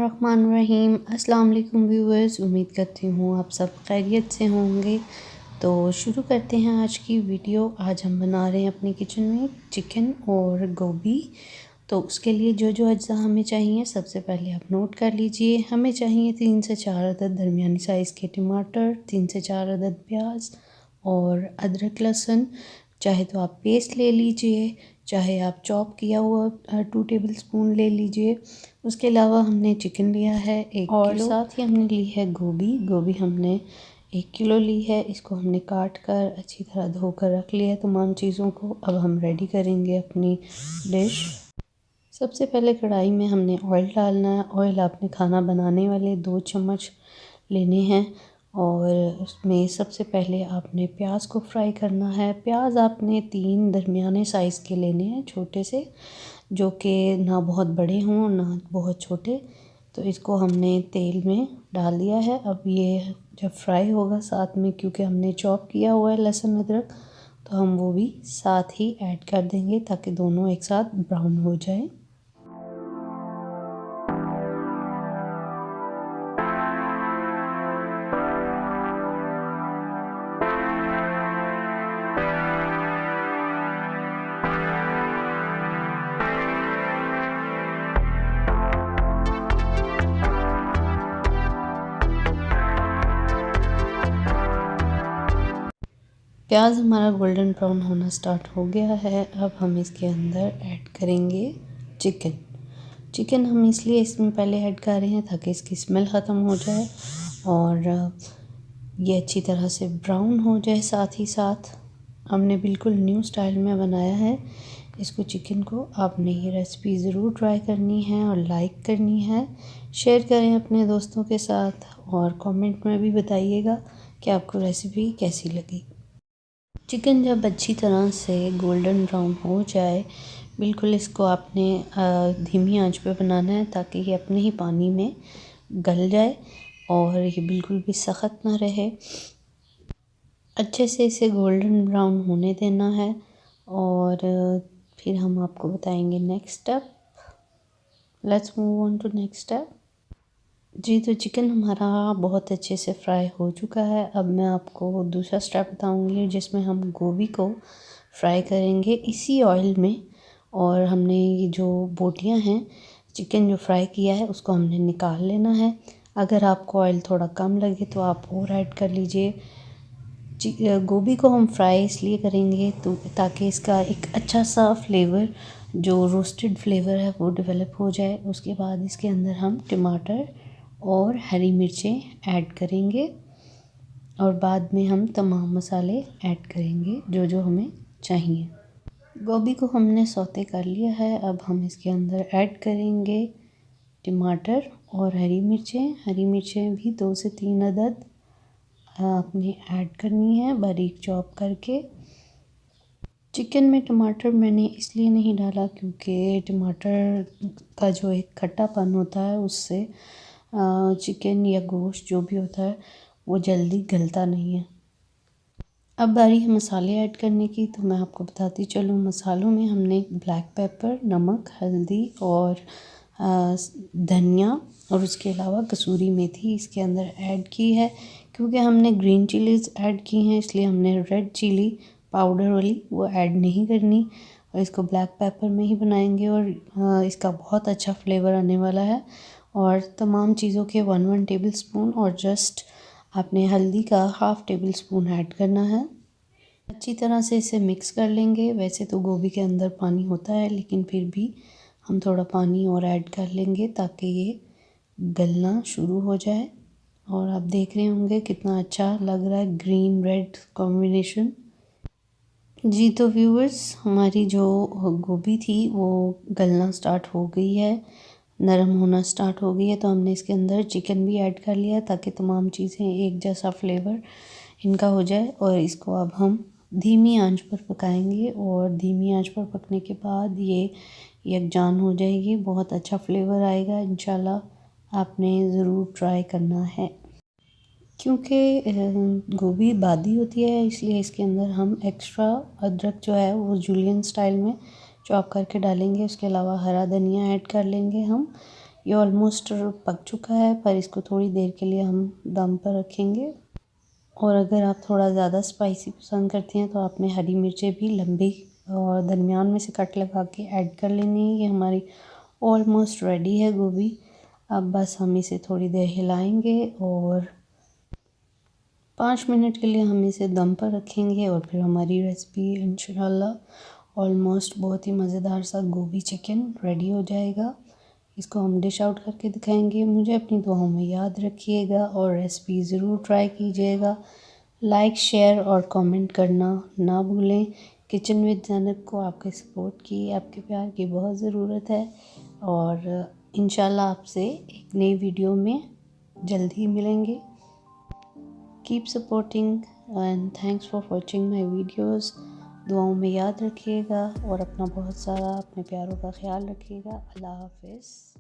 बिस्मिल्लाहिर्रहमानिर्रहीम। अस्सलाम वालेकुम व्यूअर्स, उम्मीद करती हूँ आप सब खैरियत से होंगे। तो शुरू करते हैं आज की वीडियो। आज हम बना रहे हैं अपनी किचन में चिकन और गोभी। तो उसके लिए जो जो अज्जा हमें चाहिए सबसे पहले आप नोट कर लीजिए। हमें चाहिए 3 से 4 अदद दरमियानी साइज़ के टमाटर, 3 से 4 अदद प्याज और अदरक लहसुन। चाहे तो आप पेस्ट ले लीजिए, चाहे आप चॉप किया हुआ 2 टेबलस्पून ले लीजिए। उसके अलावा हमने चिकन लिया है 1 किलो, और साथ ही हमने ली है गोभी हमने 1 किलो ली है। इसको हमने काट कर अच्छी तरह धोकर रख लिया है तमाम चीज़ों को। अब हम रेडी करेंगे अपनी डिश। सबसे पहले कढ़ाई में हमने ऑयल डालना है। ऑयल आपने खाना बनाने वाले 2 चम्मच लेने हैं और उसमें सबसे पहले आपने प्याज को फ्राई करना है। प्याज आपने 3 दरमियाने साइज़ के लेने हैं, छोटे से, जो कि ना बहुत बड़े हों ना बहुत छोटे। तो इसको हमने तेल में डाल दिया है। अब ये जब फ्राई होगा साथ में, क्योंकि हमने चॉप किया हुआ है लहसुन अदरक, तो हम वो भी साथ ही ऐड कर देंगे ताकि दोनों एक साथ ब्राउन हो जाए। प्याज हमारा गोल्डन ब्राउन होना स्टार्ट हो गया है। अब हम इसके अंदर ऐड करेंगे चिकन हम इसलिए इसमें पहले ऐड कर रहे हैं ताकि इसकी स्मेल ख़त्म हो जाए और ये अच्छी तरह से ब्राउन हो जाए। साथ ही साथ हमने बिल्कुल न्यू स्टाइल में बनाया है इसको, चिकन को। आपने ये रेसिपी ज़रूर ट्राई करनी है और लाइक करनी है। शेयर करें अपने दोस्तों के साथ और कमेंट में भी बताइएगा कि आपको रेसिपी कैसी लगी। चिकन जब अच्छी तरह से गोल्डन ब्राउन हो जाए, बिल्कुल इसको आपने धीमी आंच पे बनाना है ताकि ये अपने ही पानी में गल जाए और ये बिल्कुल भी सख्त ना रहे। अच्छे से इसे गोल्डन ब्राउन होने देना है और फिर हम आपको बताएंगे next step. Let's move on to next step. जी, तो चिकन हमारा बहुत अच्छे से फ्राई हो चुका है। अब मैं आपको दूसरा स्टेप बताऊंगी जिसमें हम गोभी को फ्राई करेंगे इसी ऑयल में। और हमने ये जो बोटियां हैं, चिकन जो फ्राई किया है, उसको हमने निकाल लेना है। अगर आपको ऑयल थोड़ा कम लगे तो आप और ऐड कर लीजिए। गोभी को हम फ्राई इसलिए करेंगे तो ताकि इसका एक अच्छा सा फ्लेवर, जो रोस्टेड फ्लेवर है, वो डेवलप हो जाए। उसके बाद इसके अंदर हम टमाटर और हरी मिर्चें ऐड करेंगे और बाद में हम तमाम मसाले ऐड करेंगे जो जो हमें चाहिए। गोभी को हमने सौते कर लिया है। अब हम इसके अंदर ऐड करेंगे टमाटर और हरी मिर्चें भी 2 से 3 अदद आपने ऐड करनी है बारीक चॉप करके। चिकन में टमाटर मैंने इसलिए नहीं डाला क्योंकि टमाटर का जो एक खट्टापन होता है उससे चिकन या गोश्त जो भी होता है वो जल्दी गलता नहीं है। अब बारी है मसाले ऐड करने की, तो मैं आपको बताती चलूँ। मसालों में हमने ब्लैक पेपर, नमक, हल्दी और धनिया और उसके अलावा कसूरी मेथी इसके अंदर ऐड की है। क्योंकि हमने ग्रीन चिलीज़ ऐड की हैं इसलिए हमने रेड चिली पाउडर वाली वो ऐड नहीं करनी और इसको ब्लैक पेपर में ही बनाएंगे और इसका बहुत अच्छा फ्लेवर आने वाला है। और तमाम चीज़ों के 1 टेबल स्पून और जस्ट आपने हल्दी का 1/2 टेबल स्पून ऐड करना है। अच्छी तरह से इसे मिक्स कर लेंगे। वैसे तो गोभी के अंदर पानी होता है लेकिन फिर भी हम थोड़ा पानी और ऐड कर लेंगे ताकि ये गलना शुरू हो जाए। और आप देख रहे होंगे कितना अच्छा लग रहा है ग्रीन रेड कॉम्बिनेशन। जी, तो व्यूअर्स, हमारी जो गोभी थी वो गलना स्टार्ट हो गई है, नरम होना स्टार्ट हो गई है। तो हमने इसके अंदर चिकन भी ऐड कर लिया ताकि तमाम चीज़ें एक जैसा फ्लेवर इनका हो जाए। और इसको अब हम धीमी आंच पर पकाएंगे और धीमी आंच पर पकने के बाद ये यकजान हो जाएगी। बहुत अच्छा फ्लेवर आएगा इंशाल्लाह। आपने ज़रूर ट्राई करना है। क्योंकि गोभी बादी होती है इसलिए इसके अंदर हम एक्स्ट्रा अदरक जो है वो जूलियन स्टाइल में चॉप करके डालेंगे। उसके अलावा हरा धनिया ऐड कर लेंगे हम। ये ऑलमोस्ट पक चुका है, पर इसको थोड़ी देर के लिए हम दम पर रखेंगे। और अगर आप थोड़ा ज़्यादा स्पाइसी पसंद करते हैं तो आपने हरी मिर्चें भी लंबी और दरमियान में से कट लगा के ऐड कर लेनी है। ये हमारी ऑलमोस्ट रेडी है गोभी। अब बस हम इसे थोड़ी देर हिलाएंगे और 5 मिनट के लिए हम इसे दम पर रखेंगे और फिर हमारी रेसिपी इंशाल्लाह ऑलमोस्ट बहुत ही मज़ेदार सा गोभी चिकन रेडी हो जाएगा। इसको हम डिश आउट करके दिखाएंगे। मुझे अपनी दुआओं में याद रखिएगा और रेसिपी ज़रूर ट्राई कीजिएगा। लाइक, शेयर और कमेंट करना ना भूलें। किचन विद ज़ैनब को आपके सपोर्ट की, आपके प्यार की बहुत ज़रूरत है और इंशाल्लाह आपसे एक नई वीडियो में जल्द ही मिलेंगे। Keep supporting and thanks for watching my videos. दुआओं में याद रखिएगा और अपना बहुत सारा अपने प्यारों का ख्याल रखिएगा। अल्लाह हाफ़िज़।